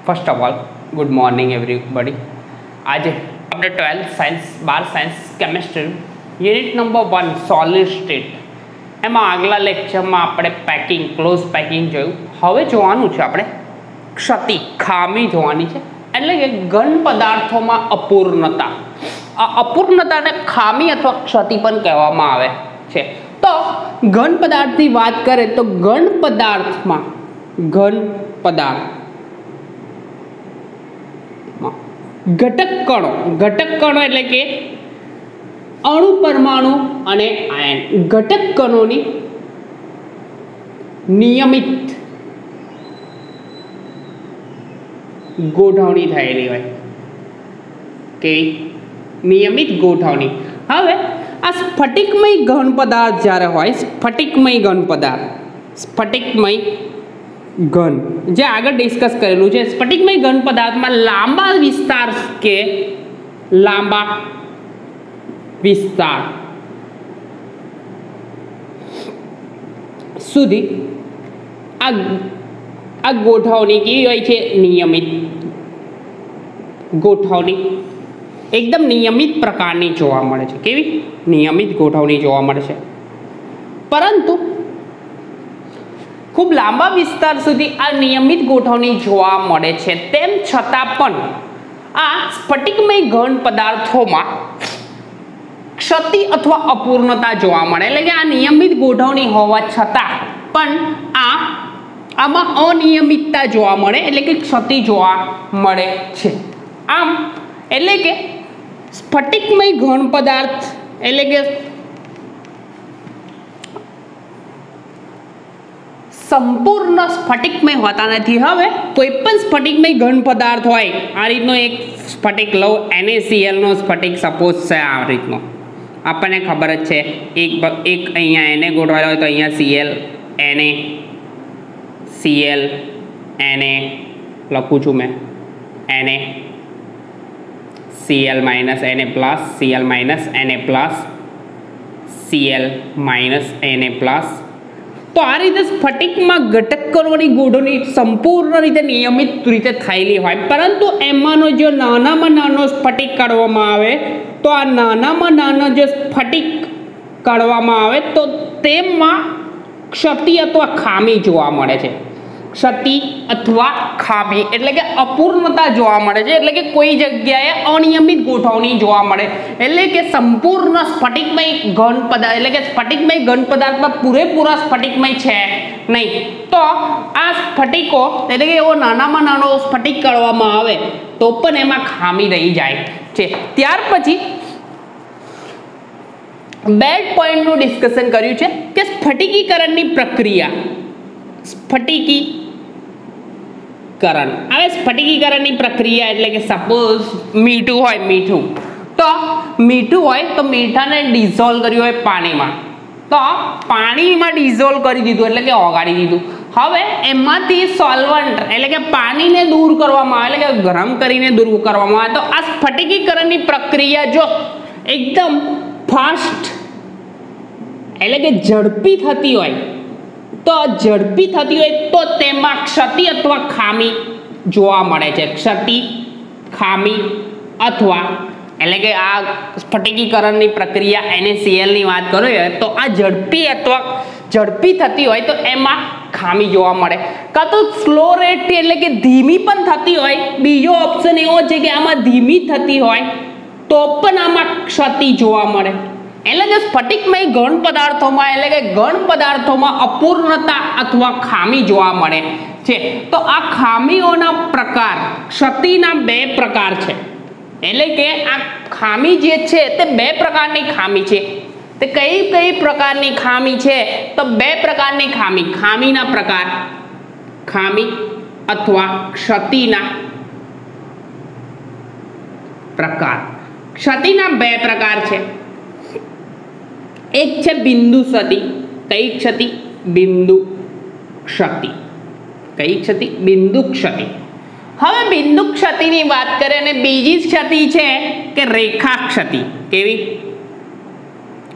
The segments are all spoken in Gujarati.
First of all good morning everybody. આજે આપણે 12th science 12 science chemistry unit number 1 solid state એમાં આગલા લેક્ચરમાં આપણે પેકિંગ ક્લોઝ પેકિંગ જોયું. હવે જોવાનું છે આપણે ક્ષતિ ખામી જોવાની છે, એટલે કે ઘન પદાર્થોમાં અપૂર્ણતા. આ અપૂર્ણતાને ખામી અથવા ક્ષતિ પણ કહેવામાં આવે છે. તો ઘન પદાર્થની વાત કરીએ તો ઘન પદાર્થમાં ઘન પદાર્થ ઘટક કણો એટલે કે અણુ પરમાણુ અને આયન ઘટક કણોની નિયમિત ગોઠવણી થયેલી હોય. કેવી? નિયમિત ગોઠવણી. હવે આ સ્ફટિકમય ઘન પદાર્થ જ્યારે હોય, સ્ફટિકમય ઘન જે આગળ ડિસ્કસ કરેલું છે, સ્ફટિકમય ઘન પદાર્થમાં લાંબા વિસ્તાર સુધી આ ગોઠવણી કેવી હોય છે? નિયમિત ગોઠવણી, એકદમ નિયમિત પ્રકારની જોવા મળે છે. કેવી? નિયમિત ગોઠવણી જોવા મળે છે. પરંતુ ખૂબ લાંબા વિસ્તાર સુધી આ નિયમિત ગોઠવણી જોવા મળે છે. તેમ છતાં પણ આ સ્ફટિકમય ઘન પદાર્થોમાં ક્ષતિ અથવા અપૂર્ણતા જોવા મળે. એટલે કે આ નિયમિત ગોઠવણી હોવા છતાં પણ આમાં અનિયમિતતા જોવા મળે, એટલે કે ક્ષતિ જોવા મળે છે. આમ એટલે કે સ્ફટિકમય ઘન પદાર્થ એટલે કે સંપૂર્ણ સ્ફટિકમય હોતા નથી. હવે કોઈ પણ સ્ફટિકમય ઘન પદાર્થ હોય, આ રીતનો એક સ્ફટિક લો, NaCl નો સ્ફટિક સપોઝ છે, આ રીતનો આપણને ખબર જ છે. એક અહીંયા Na ગોઠવાયેલો હોય તો અહીંયા Cl Na લખું છું મેં, Na Cl minus Na plus, Cl minus Na plus, Cl minus Na plus. તો આ રીતે સ્ફટિકમાં ઘટક કણોની ગોઠવણી સંપૂર્ણ રીતે નિયમિત રીતે થયેલી હોય, પરંતુ એમાંનો જો નાનામાં નાનો સ્ફટિક કાઢવામાં આવે તો આ નાનામાં નાનો જે સ્ફટિક કાઢવામાં આવે તો તેમાં ક્ષતિ અથવા ખામી જોવા મળે છે. ક્ષતિ અથવા ખામી એટલે કે અપૂર્ણતા જોવા મળે છે. એટલે કે કોઈ જગ્યાએ અનિયમિત ગોઠવણી જોવા મળે, એટલે કે સંપૂર્ણ સ્ફટિકમય ઘન પદાર્થ એટલે કે સ્ફટિકમય ઘન પદાર્થમાં પૂરેપૂરા સ્ફટિકમય છે નહીં. તો આ સ્ફટિકો એટલે કે એવો નાનામાં નાનો સ્ફટિક કરવામાં આવે તો પણ એમાં ખામી રહી જાય છે. ત્યાર પછી બેડ પોઈન્ટનું ડિસ્કશન કર્યું છે કે સ્ફટિકીકરણની પ્રક્રિયા. હવે સ્ફટિકીકરણની પ્રક્રિયા એટલે કે સપોઝ મીઠું હોય તો મીઠાને ડિઝોલ્વ કર્યું હોય પાણીમાં, તો પાણીમાં ડિઝોલ્વ કરી દીધું એટલે કે ઓગાળી દીધું. હવે એમાંથી સોલ્વન્ટ એટલે કે પાણીને દૂર કરવામાં આવે, એટલે કે ગરમ કરીને દૂર કરવામાં આવે. તો આ સ્ફટિકીકરણની પ્રક્રિયા જો એકદમ ફાસ્ટ એટલે કે ઝડપી થતી હોય તો તેમાં ક્ષતિ અથવા ખામી જોવા મળે છે. ક્ષતિ, ખામી અથવા એટલે કે આ સ્ફટિકીકરણની પ્રક્રિયા NaCl ની વાત કરીએ તો આ ઝડપી થતી હોય તો એમાં ખામી જોવા મળે, કાં તો સ્લો રેટ એટલે કે ધીમી પણ થતી હોય. બીજો ઓપ્શન એવો છે કે આમાં ધીમી થતી હોય તો પણ આમાં ક્ષતિ જોવા મળે. એટલે કે સ્ફટિકમય ઘન પદાર્થોમાં અપૂર્ણતા અથવા ખામી જોવા મળે છે. તો આ ખામીઓના પ્રકાર, ક્ષતિના બે પ્રકાર છે. એટલે કે આ ખામી જે છે તે બે પ્રકારની ખામી છે. તે કઈ પ્રકારની ખામી છે? તો બે પ્રકારની ખામીના પ્રકાર, ખામી અથવા ક્ષતિના પ્રકાર. ક્ષતિના બે પ્રકાર છે. એક છે બિંદુ ક્ષતિ. કઈ ક્ષતિ? બિંદુ ક્ષતિ. બિંદુ ક્ષતિ. હવે બિંદુ ક્ષતિની વાત કરીએ અને બીજી ક્ષતિ છે કે રેખા ક્ષતિ. કેવી?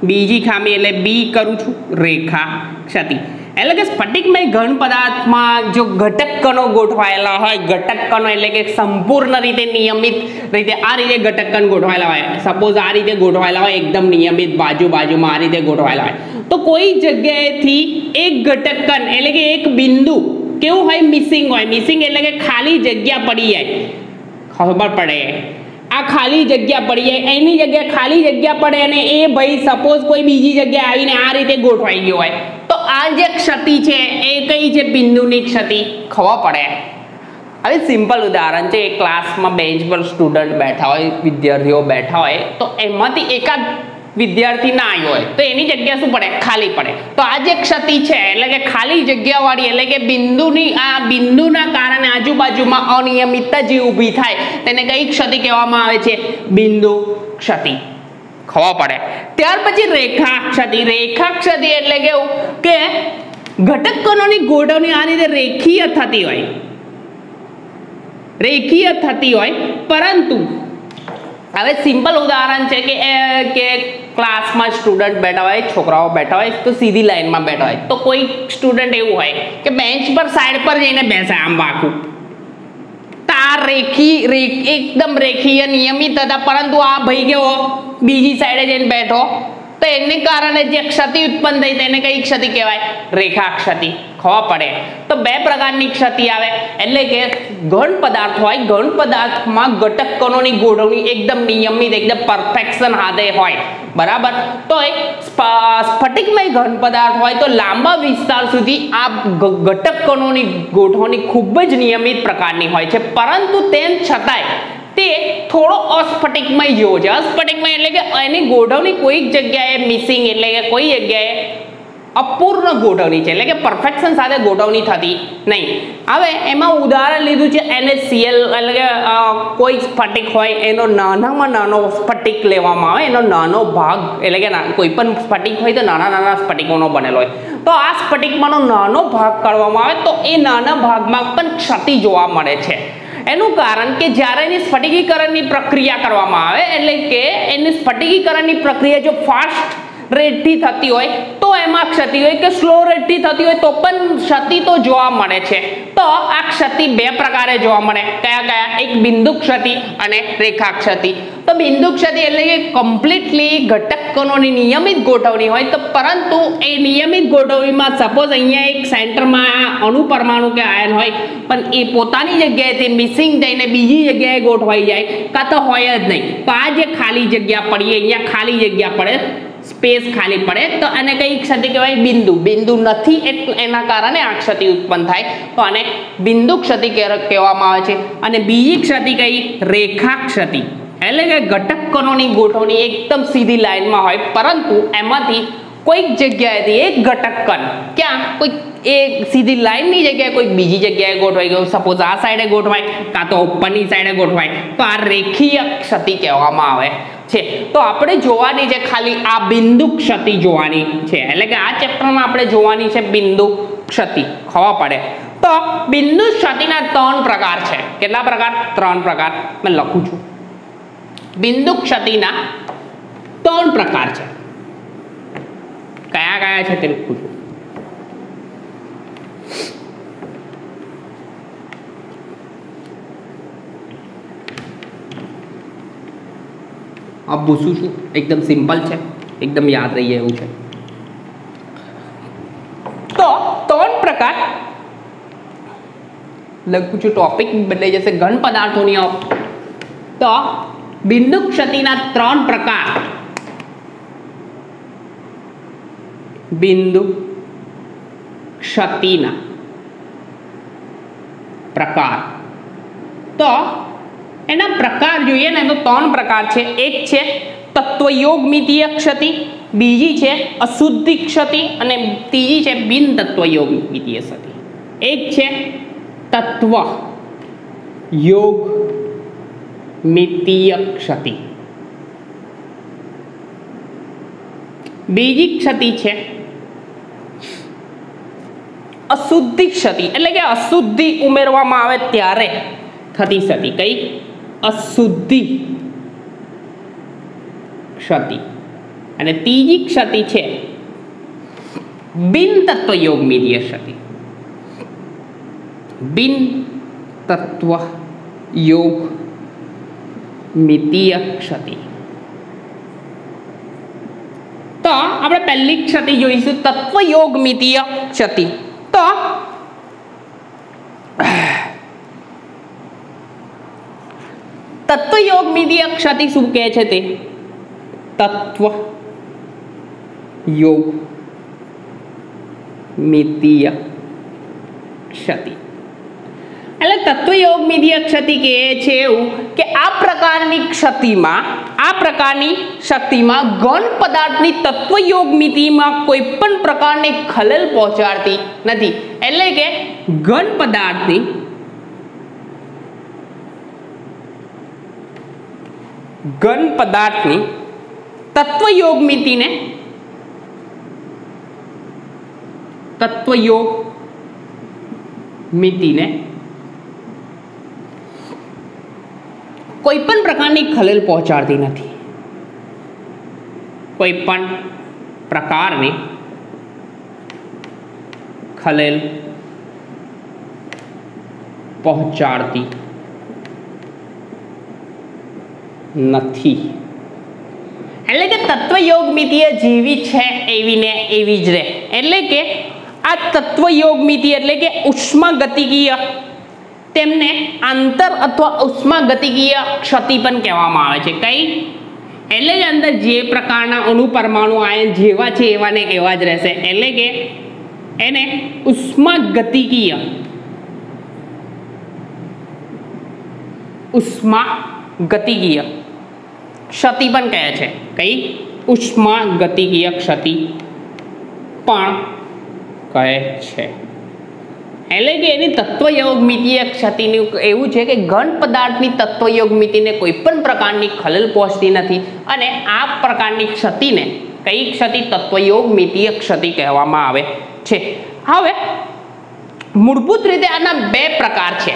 બીજી ખામી એટલે બી કરું છું, રેખા ક્ષતિ. એટલે કે સ્ફટિકમય ઘન પદાર્થમાં જો ઘટક કણો ગોઠવાયેલા હોય, ઘટક કણો એટલે કે સંપૂર્ણ રીતે નિયમિત રીતે આ રીતે ઘટક કણ ગોઠવાયેલા હોય, સપોઝ આ રીતે ગોઠવાયેલા હોય, એકદમ નિયમિત બાજુમાં આ રીતે ગોઠવાયેલા હોય, તો કોઈ જગ્યાએથી એક ઘટક કણ એટલે કે એક બિંદુ કેવું હોય, મિસિંગ હોય. મિસિંગ એટલે કે ખાલી જગ્યા પડી જાય, ખબર પડે આ ખાલી જગ્યા પડી જાય, એની જગ્યાએ ખાલી જગ્યા પડે અને એ ભાઈ સપોઝ કોઈ બીજી જગ્યાએ આવીને આ રીતે ગોઠવાઈ ગયો હોય, તો આ જે ક્ષતિ છે એ કઈ છે, બિંદુની ક્ષતિ. ખબર પડે. હવે સિમ્પલ ઉદાહરણ છે, ક્લાસમાં બેન્ચ પર સ્ટુડન્ટ બેઠા હોય, વિદ્યાર્થીઓ બેઠા હોય, તો એમાંથી એકાદ વિદ્યાર્થી ના આવ્યો હોય તો એની જગ્યા શું પડે, ખાલી પડે. તો આ જે ક્ષતિ છે એટલે કે ખાલી જગ્યા વાળી એટલે કે બિંદુની આ બિંદુના કારણે આજુબાજુમાં અનિયમિતતા જે ઊભી થાય તેને કઈ ક્ષતિ કહેવામાં આવે છે, બિંદુ ક્ષતિ. ખબર પડે. ત્યાર પછી રેખા ક્ષતિ. રેખા ક્ષતિ એટલે કેવું કે ઘટક કણોની ગોઠવણી આ રીતે રેખીય થતી હોય, પરંતુ હવે સિમ્પલ ઉદાહરણ છે કે ક્લાસમાં સ્ટુડન્ટ બેઠા હોય, છોકરાઓ બેઠા હોય, તો સીધી લાઈનમાં બેઠા હોય, તો કોઈ સ્ટુડન્ટ એવું હોય કે બેન્ચ પર સાઈડ પર જઈને બેસે આમ વાકું, તો આ એકદમ રેખીય નિયમિત હતા, પરંતુ આ ભાઈ કેવો બીજી સાઈડે જઈને બેઠો, તો એને કારણે જે ક્ષતિ ઉત્પન્ન થઈ તેને કઈ ક્ષતિ કહેવાય, રેખા ક્ષતિ. ખબર પડે. તો બે પ્રકારની ક્ષતિ આવે એટલે કે ઘન પદાર્થ હોય, ઘન પદાર્થમાં ઘટક કણોની ગોઠવણી એકદમ નિયમિત, એકદમ પરફેક્શન હાથે હોય, બરાબર. તો સ્ફટિકમય ઘન પદાર્થ હોય તો લાંબા વિસ્તાર સુધી આ ઘટક કણોની ગોઠવણી ખૂબ જ નિયમિત પ્રકારની હોય છે, પરંતુ તેમ છતાંય તે થોડો અસ્ફટિકમય જેવો છે. અસ્ફટિકમય એટલે કે એની ગોઠવણી કોઈક જગ્યાએ મિસિંગ એટલે કે કોઈ જગ્યાએ અપૂર્ણ ગોઠવણી છે, એટલે કે પરફેક્શન સાથે ગોઠવણી થતી નહીં. હવે એમાં ઉદાહરણ લીધું છે NaCl એટલે કે કોઈ સ્ફટિક હોય એનો નાનામાં નાનો સ્ફટિક લેવામાં આવે, એનો નાનો ભાગ એટલે કે કોઈ પણ સ્ફટિક હોય તો નાના સ્ફટિકોનો બનેલો હોય, તો આ સ્ફટિકમાંનો નાનો ભાગ કાઢવામાં આવે તો એ નાના ભાગમાં પણ ક્ષતિ જોવા મળે છે. એનું કારણ કે જ્યારે એની સ્ફટિકીકરણની પ્રક્રિયા કરવામાં આવે એટલે કે એની સ્ફટિકીકરણની પ્રક્રિયા જો ફાસ્ટ રેટથી થતી હોય તો એમાં ક્ષતિ હોય, કે સ્લો રેટથી થતી હોય તો પણ ક્ષતિ તો જોવા મળે છે. તો આ ક્ષતિ બે પ્રકારે જોવા મળે. કયા? એક બિંદુ ક્ષતિ અને રેખા ક્ષતિ. તો બિંદુ ક્ષતિ એટલે કે કમ્પ્લીટલી ઘટક કણોની નિયમિત ગોઠવણી હોય, તો પરંતુ એ નિયમિત ગોઠવણીમાં સપોઝ અહીંયા એક સેન્ટરમાં અણુ પરમાણુ કે આયન હોય, પણ એ પોતાની જગ્યાએથી મિસિંગ થઈને બીજી જગ્યાએ ગોઠવાઈ જાય, કાં તો હોય જ નહીં. તો આ જે ખાલી જગ્યા પડી, અહીંયા ખાલી જગ્યા પડે, સ્પેસ ખાલી પડે, તો આને કઈ ક્ષતિ કહેવાય, બિંદુ નથી એટલે એના કારણે આ ક્ષતિ ઉત્પન્ન થાય, તો આને બિંદુ ક્ષતિ કહેવામાં આવે છે. અને બીજી ક્ષતિ કઈ, રેખા ક્ષતિ એટલે કે ઘટક કણોની ગોઠવણી એકદમ સીધી લાઈનમાં હોય, પરંતુ એમાંથી કોઈક જગ્યાએથી એક ઘટક કણ ક્યાં કોઈ એ સીધી લાઈનની જગ્યાએ કોઈ બીજી જગ્યાએ ગોઠવાઈ ગયો, સપોઝ આ સાઈડે ગોઠવાય કાં તો ઉપરની સાઈડે ગોઠવાય, તો આ રેખીય ક્ષતિ કહેવામાં આવે છે. તો આપણે જોવાની છે ખાલી આ બિંદુ ક્ષતિ જોવાની છે, એટલે કે આ ચેપ્ટરમાં આપણે જોવાની છે બિંદુ ક્ષતિ. ખબર પડે. તો બિંદુ ક્ષતિના 3 પ્રકાર છે. કેટલા પ્રકાર? 3 પ્રકાર. મેં લખું છું. બિંદુ ક્ષતિના 3 પ્રકાર છે. કયા છે તે લખું છું. अब પૂછું છું, એકદમ સિમ્પલ છે, એકદમ યાદ રહી એવું છે. તો 3 પ્રકાર લખું છું, ટોપિક બદલાઈ જશે ઘન પદાર્થોની. તો બિંદુ ક્ષતિના 3 પ્રકાર. બિંદુ ક્ષતિના પ્રકાર. તો એના પ્રકાર જોઈએ ને તો 3 પ્રકાર છે. એક છે તત્વયોગમિતીય ક્ષતિ, બીજી છે અશુદ્ધિ ક્ષતિ અને ત્રીજી છે બિન તત્વયોગમિતીય ક્ષતિ. એક છે તત્વ યોગમિતીય ક્ષતિ, બીજી ક્ષતિ છે અશુદ્ધિ ક્ષતિ એટલે કે અશુદ્ધિ ઉમેરવામાં આવે ત્યારે થતી ક્ષતિ. કઈ? અશુદ્ધિ ક્ષતિ. અને ત્રીજી ક્ષતિ છે बिन तत्व योग मितीय क्षति, बिन तत्व योग मितीय क्षति। तो આપણે પહેલી ક્ષતિ જોઈશું તત્વ યોગ મિતીય ક્ષતિ। તો તત્વ યોગ મિતીય ક્ષતિ શું કહે છે તે તત્વ યોગ મિતીય ક્ષતિ એટલે તત્વયોગ મિતીય ક્ષતિ કહે છે એવું કે આ પ્રકારની ક્ષતિમાં ઘન પદાર્થની તત્વયોગ મિતિમાં કોઈ પણ પ્રકારની ખલેલ પહોંચાડતી નથી। એટલે કે ઘન પદાર્થની તત્વયોગ મિતિને કોઈ પણ પ્રકારની ખલેલ પહોંચાડતી નથી, કોઈ પણ પ્રકારની ખલેલ પહોંચાડતી નથી। એટલે કે તત્વયોગ મિતીય જેવી છે એવી ને એવી જ રહે। એટલે કે આ તત્વયોગ મિતિ એટલે કે ઉષ્માગતિકીય તેમને આંતર અથવા ઉષ્માગતિકીય ક્ષતિ પણ કહેવામાં આવે છે। કઈ એટલે કે અંદર જે પ્રકારના અણુ પરમાણુ આયન જેવા છે એવા ને એવા જ રહેશે। એટલે કે એને ઉષ્માગતિકીય ક્ષતિ પણ કહે છે। કઈ ઉષ્માગતિકીય ક્ષતિ પણ કહે છે। એટલે કે એની તત્વયોગ મિતીય ક્ષતિનું એવું છે કે ઘન પદાર્થની તત્વયોગ મિતિને કોઈ પણ પ્રકારની ખલેલ પહોંચતી નથી અને આ પ્રકારની ક્ષતિને કઈ ક્ષતિ તત્વયોગ મિતીય ક્ષતિ કહેવામાં આવે છે। હવે મૂળભૂત રીતે આના બે પ્રકાર છે।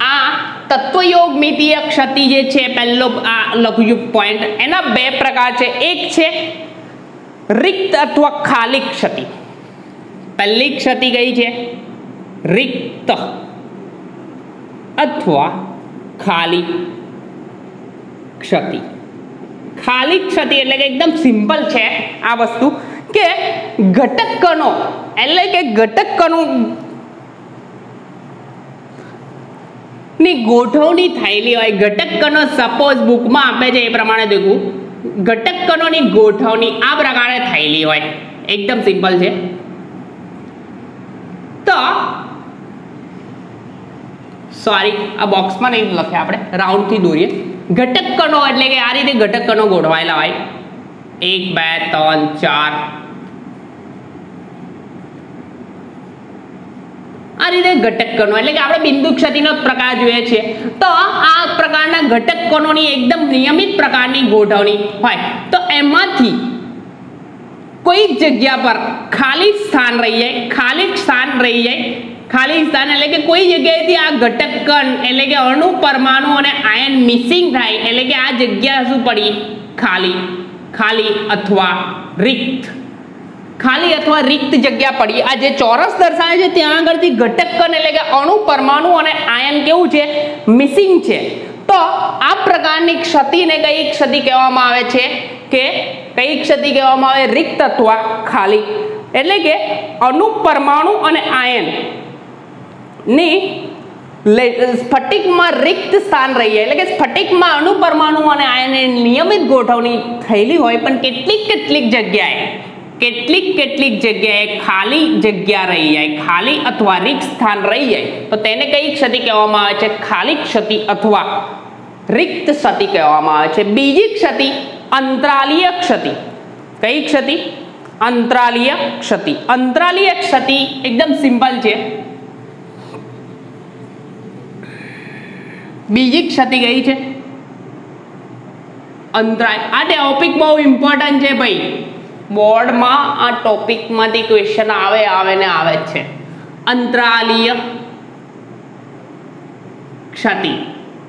આ તત્વયોગ મિતીય ક્ષતિ જે છે પહેલો આ લખ્યું પોઈન્ટ એના બે પ્રકાર છે। એક છે રિક્ત અથવા ખાલી ક્ષતિ। પહેલી ક્ષતિ કઈ છે रिक्त अथवा खाली क्षति। खाली क्षति એટલે કે એકદમ સિમ્પલ છે આ વસ્તુ કે ઘટક કણો એટલે કે ઘટક કણો ની ગોઠવણી થયેલી હોય। ઘટક કણો સપોઝ બુકમાં આપે છે એ પ્રમાણે દેખું ઘટક કણોની ગોઠવણી આ પ્રકારે થયેલી હોય। એકદમ સિમ્પલ છે। તો સોરી આ બોક્સમાં નહીં લખે આપણે રાઉન્ડથી દોરીએ। ઘટક કણો એટલે કે આ રીતે ઘટક કણો ગોઠવાયેલા હોય 1 2 3 4 આ રીતે ઘટક કણો એટલે કે આપણે બિંદુ ક્ષતિનો પ્રકાર જોઈએ છે। તો આ પ્રકારના ઘટક કણોની એકદમ નિયમિત પ્રકારની ગોઠવણી હોય તો એમાંથી કોઈ જગ્યા પર ખાલી સ્થાન રહી જાય। ખાલી સ્થાન એટલે કે કોઈ જગ્યાએથી આ ઘટક કણ એટલે કે અણુ પરમાણુ અને આયન મિસિંગ થાય એટલે કે આ જગ્યા શું પડી ખાલી અથવા રિક્ત જગ્યા પડી। આ જે ચોરસ દર્શાવે છે ત્યાં આગળથી ઘટક કણ એટલે કે અણુ પરમાણુ અને આયન કેવું છે મિસિંગ છે। તો આ પ્રકારની ક્ષતિને કઈ ક્ષતિ કહેવામાં આવે છે કે કઈ ક્ષતિ કહેવામાં આવે રિક્ત અથવા ખાલી। એટલે કે અણુ પરમાણુ અને આયન ની સ્ફટિકમાં રિક્ત સ્થાન રહી જાય એટલે કે સ્ફટિકમાં અણુ પરમાણુ અને આયનની નિયમિત ગોઠવણી થયેલી હોય પણ કેટલીક જગ્યાએ ખાલી જગ્યા રહી જાય ખાલી અથવા રિક્ત સ્થાન રહી જાય તો તેને કઈ ક્ષતિ કહેવામાં આવે છે ખાલી ક્ષતિ અથવા રિક્ત ક્ષતિ કહેવામાં આવે છે। બીજી ક્ષતિ અંતરાલીય ક્ષતિ। કઈ ક્ષતિ અંતરાલીય ક્ષતિ એકદમ સિમ્પલ છે। બીજી ક્ષતિ કઈ છે અંતરાય। આ ટોપિક બહુ ઇમ્પોર્ટન્ટ છે ભાઈ બોર્ડમાં આ ટોપિકમાંથી ક્વેશ્ચન આવે ને આવે છે। અંતરાલીય ક્ષતિ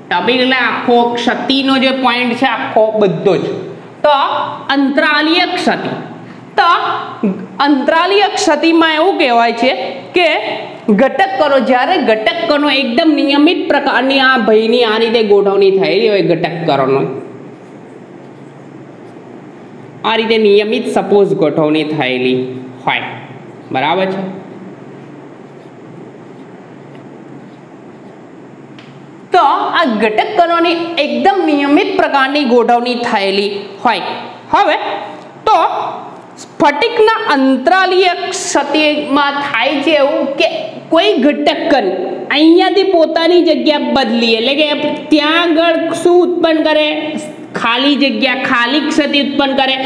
ટોપિક એટલે આખો ક્ષતિનો જે પોઈન્ટ છે આખો બધો જ। તો અંતરાલીય ક્ષતિ તો અંતરાલીય ક્ષતિમાં એવું કહેવાય છે કે ઘટક કણો, જ્યારે ઘટક કણો એકદમ નિયમિત પ્રકારની આ ભયની આ રીતે ગોઠવણી થયેલી હોય, ઘટક કણોનો આ રીતે નિયમિત સપોઝ ગોઠવણી થયેલી હોય, બરાબર છે. તો આ ઘટક કણોની એકદમ નિયમિત પ્રકારની ગોઠવણી થયેલી હોય. હવે તો સ્ફટિકના અંતરાલીય ક્ષતિમાં થાય છે એવું કે કોઈ ઘટક કણ અહીંયાથી પોતાની જગ્યા બદલી, એટલે કે ત્યાં આગળ શું ઉત્પન્ન કરે, ખાલી જગ્યા, ખાલી ક્ષતિ ઉત્પન્ન કરે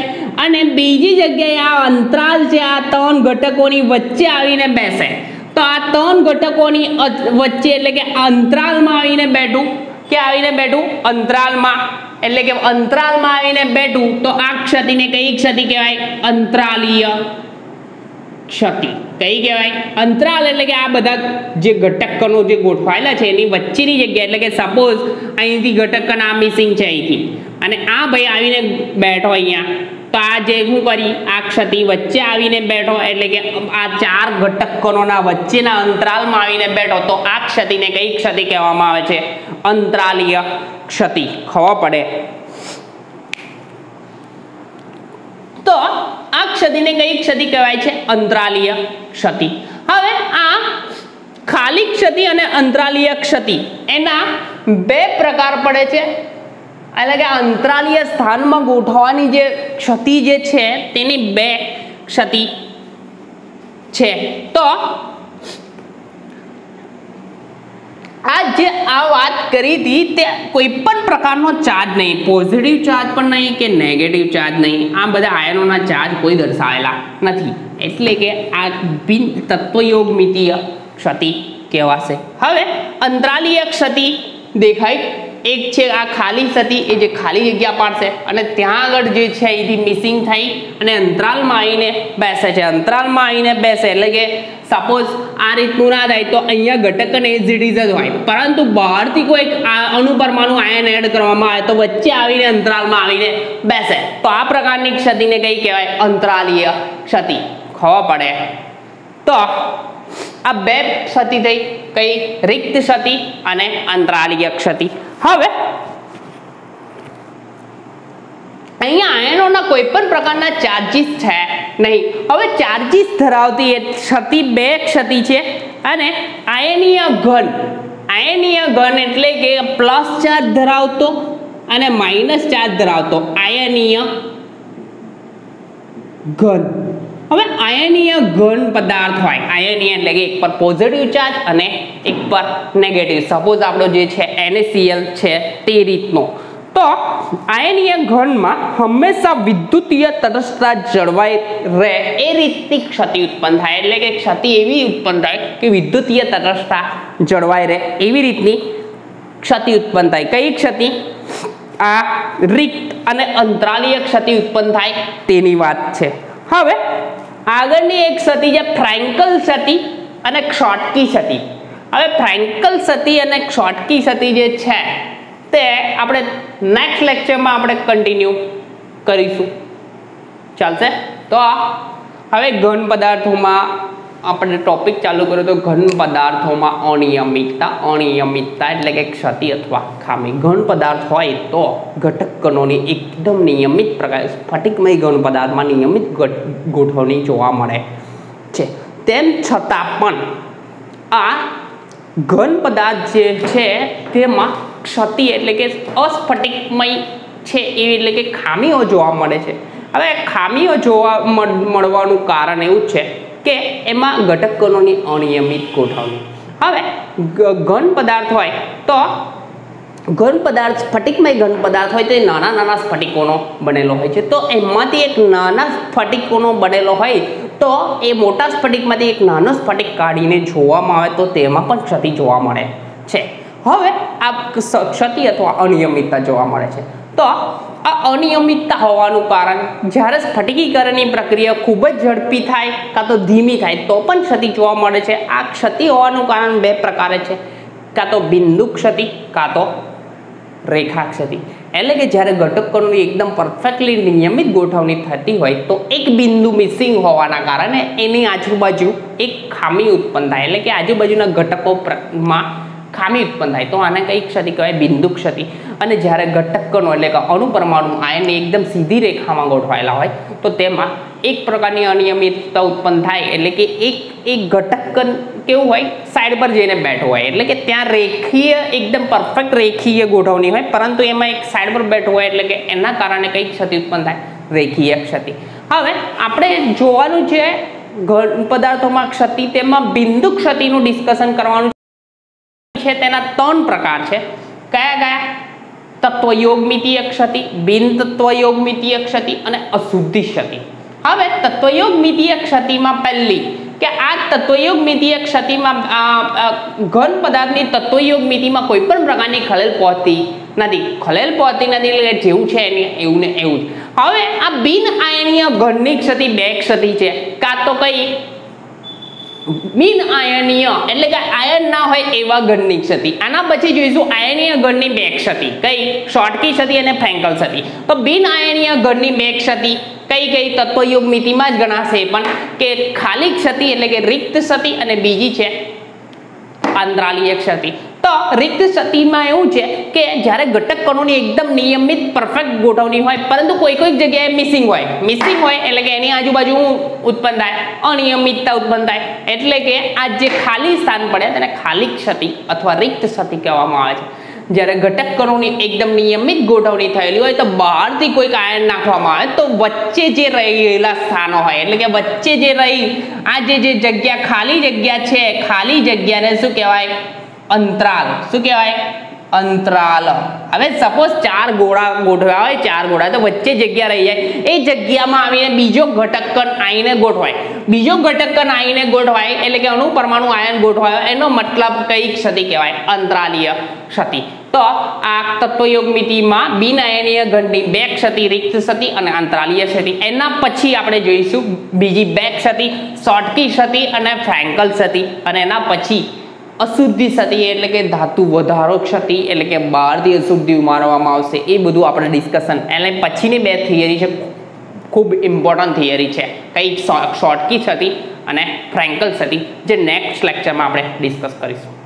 અને બીજી જગ્યાએ આ અંતરાલ છે આ ત્રણ ઘટકોની વચ્ચે આવીને બેસે. તો આ ત્રણ ઘટકોની વચ્ચે એટલે કે અંતરાલમાં આવીને બેઠું, કે આવીને બેઠું અંતરાલમાં, એટલે કે અંતરાલમાં આવીને બેઠું તો આ ક્ષતિને કઈ ક્ષતિ કહેવાય? અંતરાલીય ક્ષતિ. કઈ કહેવાય? અંતરાલ એટલે કે આ બધા જે ઘટક કણો જે ગોઠવાયેલા છે એની વચ્ચેની જગ્યા, એટલે કે સપોઝ અહીંથી ઘટક કણ આ મિસિંગ છે અહીંથી, અને આ ભાઈ આવીને બેઠો અહીંયા, તો આ જે શું કરી આ ક્ષતિ વચ્ચે આવીને બેઠો, એટલે કે આ ચાર ઘટક કણોના વચ્ચેના અંતરાલમાં આવીને બેઠો, તો આ ક્ષતિને કઈ ક્ષતિ કહેવામાં આવે છે? અંતરાલીય ક્ષતિ. ખબર પડે? તો આ ક્ષતિને કઈ ક્ષતિ કહેવાય છે? અંતરાલીય ક્ષતિ. હવે આ ખાલી ક્ષતિ અને અંતરાલીય ક્ષતિ એના બે પ્રકાર પડે છે, એટલે કે અંતરાલીય સ્થાનમાં ગોઠવવાની જે ક્ષતિ જે છે તેની બે ક્ષતિ છે. તો આ જે આ વાત કરી હતી તે કોઈ પણ પ્રકારનો ચાર્જ નહીં, પોઝિટિવ ચાર્જ પણ નહીં કે નેગેટિવ ચાર્જ નહીં, આ બધા આયનોના ચાર્જ કોઈ દર્શાવેલા નથી, એટલે કે આ બિન તત્વયોગમિતીય ક્ષતિ કહેવાશે. હવે અંતરાલીય ક્ષતિ દેખાય, એક છે આ ખાલી ક્ષતિ, એ જે ખાલી જગ્યા પાડશે અને ત્યાં આગળ જે છે એથી મિસિંગ થઈ અને અંતરાલમાં આવીને બેસે છે. અંતરાલમાં આવીને બેસે એટલે કે સપોઝ આ રીતનું ના થાય તો અહીંયા ઘટક કણ એઝ ઇટ ઇઝ જ હોય, પરંતુ બહારથી કોઈ અણુપરમાણુ આયન એડ કરવામાં આવે તો વચ્ચે આવીને અંતરાલમાં આવીને બેસે, તો આ પ્રકારની ક્ષતિને કઈ કહેવાય? અંતરાલીય ક્ષતિ. ખબર પડે? તો આ બે ક્ષતિ થઈ, કઈ? રિક્ત ક્ષતિ અને અંતરાલીય ક્ષતિ. હવે અહીંયા આયનોના કોઈ પણ પ્રકારના ચાર્જીસ છે નહીં. હવે ચાર્જીસ ધરાવતી એ ક્ષતિ બે ક્ષતિ છે, અને આયનીય ઘન, આયનીય ઘન એટલે કે પ્લસ ચાર્જ ધરાવતો અને માઇનસ ચાર્જ ધરાવતો આયનીય ઘન. હવે આયનીય ઘન પદાર્થ હોય, આયનીય એટલે કે એક પર પોઝિટિવ ચાર્જ અને એક પર નેગેટિવ, સપોઝ આપણો જે છે NaCl છે તે રીતનો. તો આયનીય ઘનમાં હંમેશા વિદ્યુતીય તટસ્થતા જળવાઈ રહે એ રીતની ક્ષતિ ઉત્પન્ન થાય, એટલે કે ક્ષતિ એવી ઉત્પન્ન થાય કે વિદ્યુતીય તટસ્થતા જળવાઈ રહે એવી રીતની ક્ષતિ ઉત્પન્ન થાય. કઈ ક્ષતિ? આ રિક્ત અને અંતરાલીય ક્ષતિ ઉત્પન્ન થાય તેની વાત છે. હવે આગળની એક ક્ષતિ છે ફ્રેન્કલ ક્ષતિ અને શોર્ટકી ક્ષતિ. હવે ફ્રેન્કલ ક્ષતિ અને શોર્ટકી ક્ષતિ જે છે તે આપણે નેક્સ્ટ લેક્ચરમાં આપણે કન્ટિન્યુ કરીશું. ચાલશે? તો હવે ઘન પદાર્થોમાં આપણે ટોપિક ચાલુ કર્યો તો ઘન પદાર્થોમાં અનિયમિતતા. અનિયમિતતા એટલે કે ક્ષતિ અથવા ખામી. ઘન પદાર્થ હોય તો ઘટક કણોની એકદમ નિયમિત પ્રકાર, સ્ફટિકમય ઘન પદાર્થમાં નિયમિત ગોઠવણી જોવા મળે છે. તેમ છતાં પણ આ ઘન પદાર્થ જે છે તેમાં ક્ષતિ એટલે કે અસ્ફટિકમય છે એવી એટલે કે ખામીઓ જોવા મળે છે. હવે ખામીઓ જોવા મળવાનું કારણ એવું છે કે એમાં ઘટક કણોની અનિયમિત ગોઠવણી. હવે ઘન પદાર્થ હોય તો ઘન પદાર્થ, સ્ફટિકમય ઘન પદાર્થ હોય તો એ નાના નાના સ્ફટિકોનો બનેલો હોય છે. તો એમાંથી એક નાના સ્ફટિકોનો બનેલો હોય તો એ મોટા સ્ફટિકમાંથી એક નાનો સ્ફટિક કાઢીને જોવામાં આવે તો તેમાં પણ ક્ષતિ જોવા મળે છે. હવે આ ક્ષતિ અથવા અનિયમિતતા જોવા મળે છે. તો આ અનિયમિતતા હોવાનું કારણ જ્યારે સ્ફટિકીકરણની પ્રક્રિયા ખૂબ જ ઝડપી થાય કાં તો ધીમી થાય તો પણ ક્ષતિ જોવા મળે છે. આ ક્ષતિ હોવાનું કારણ બે પ્રકારે છે, કાં તો બિંદુ ક્ષતિ કાં તો રેખા ક્ષતિ. એટલે કે જ્યારે ઘટકોની એકદમ પરફેક્ટલી નિયમિત ગોઠવણી થતી હોય તો એક બિંદુ મિસિંગ હોવાના કારણે એની આજુબાજુ એક ખામી ઉત્પન્ન થાય, એટલે કે આજુબાજુના ઘટકોમાં ખામી ઉત્પન્ન થાય તો આને કઈ ક્ષતિ કહેવાય? બિંદુ ક્ષતિ. અને જ્યારે ઘટકનો એટલે કે અણુપરમાણુ આયન એકદમ સીધી રેખામાં ગોઠવાયેલા હોય તો તેમાં એક પ્રકારની અનિયમિતતા ઉત્પન્ન થાય, એટલે કે એક ઘટક કેવું હોય? સાઈડ પર જઈને બેઠો હોય, એટલે કે ત્યાં રેખીય એકદમ પરફેક્ટ રેખીય ગોઠવણી હોય, પરંતુ એમાં એક સાઈડ પર બેઠો હોય એટલે કે એના કારણે કઈ ક્ષતિ ઉત્પન્ન થાય? રેખીય ક્ષતિ. હવે આપણે જોવાનું છે ઘન પદાર્થોમાં ક્ષતિ, તેમાં બિંદુ ક્ષતિનું ડિસ્કશન કરવાનું છે. તેના 3 પ્રકાર છે. કયા? તત્વયોગમિતીય ક્ષતિ, બિન તત્વયોગમિતીય ક્ષતિ અને અશુદ્ધિ ક્ષતિ. હવે તત્વયોગમિતીય ક્ષતિમાં પહેલી કે આ તત્વયોગમિતીય ક્ષતિમાં ઘન પદાર્થની તત્વયોગમિતિમાં કોઈ પણ પ્રકારની ખલેલ પહોંચતી નથી. ખલેલ પહોંચતી નથી એટલે જેવું છે એવું ને એવું જ. હવે આ બિન આયનીય ઘનની ક્ષતિ 2 ક્ષતિ છે. કાં તો કઈ બિન આયનીય એટલે કે આયન ના હોય એવા ઘનની ક્ષતિ. આના પછી જોઈશું આયનીય ઘનની 2 ક્ષતિ. કઈ? શોર્ટકી ક્ષતિ અને ફ્રેન્કલ ક્ષતિ. તો બિન આયનીય ઘનની 2 ક્ષતિ કઈ તત્વયોગમિતિમાં જ ગણાશે, પણ કે ખાલી ક્ષતિ એટલે કે રિક્ત ક્ષતિ અને બીજી છે અંતરાલીય ક્ષતિ. તો રિક્ત ક્ષતિમાં એવું છે કે જ્યારે ઘટક કણોની એકદમ નિયમિત પરફેક્ટ ગોઠવણી હોય પરંતુ કોઈક જગ્યાએ મિસિંગ હોય એટલે કે એની આજુબાજુ ઉત્પન્ન થાય? અનિયમિતતા ઉત્પન્ન થાય, એટલે કે આ જે ખાલી સ્થાન પડે તેને ખાલી ક્ષતિ અથવા રિક્ત ક્ષતિ કહેવામાં આવે છે. જ્યારે ઘટક કણોની એકદમ નિયમિત ગોઠવણી થયેલી હોય તો બહારથી કોઈક આયન નાખવામાં આવે તો વચ્ચે જે રહેલા સ્થાનો હોય એટલે કે વચ્ચે જે રહી આ જે જગ્યા ખાલી જગ્યા છે, ખાલી જગ્યાને શું કહેવાય? અંતરાલ. શું કહેવાય? અંતરાલ. હવે સપોઝ 4 ગોળા ગોઠવ્યા હોય, 4 ગોળા, તો વચ્ચે જગ્યા રહી જાય, એ જગ્યામાં આવીને બીજો ઘટક કણ આવીને ગોઠવાય. બીજો ઘટક કણ આવીને ગોઠવાય એટલે કે અણુપરમાણુ આયન ગોઠવાય, એનો મતલબ કઈ ક્ષતિ કહેવાય? અંતરાલીય ક્ષતિ. તો આ તત્વયોગમિતિમાં બિન આયનીય ઘનની 2 ક્ષતિ, રિક્ત ક્ષતિ અને અંતરાલીય ક્ષતિ. એના પછી આપણે જોઈશું બીજી 2 ક્ષતિ, શોર્ટકી ક્ષતિ અને ફ્રેન્કલ ક્ષતિ. અને એના પછી અશુદ્ધિ ક્ષતિ એટલે કે ધાતુ વધારો ક્ષતિ, એટલે કે બહારથી અશુદ્ધિ ઉમારવામાં આવશે. એ બધું આપણે ડિસ્કશન એટલે પછીની 2 થિયરી છે, ખૂબ ઇમ્પોર્ટન્ટ થિયરી છે. કઈ? શોર્ટકી ક્ષતિ અને ફ્રેન્કલ ક્ષતિ, જે નેક્સ્ટ લેક્ચરમાં આપણે ડિસ્કસ કરીશું.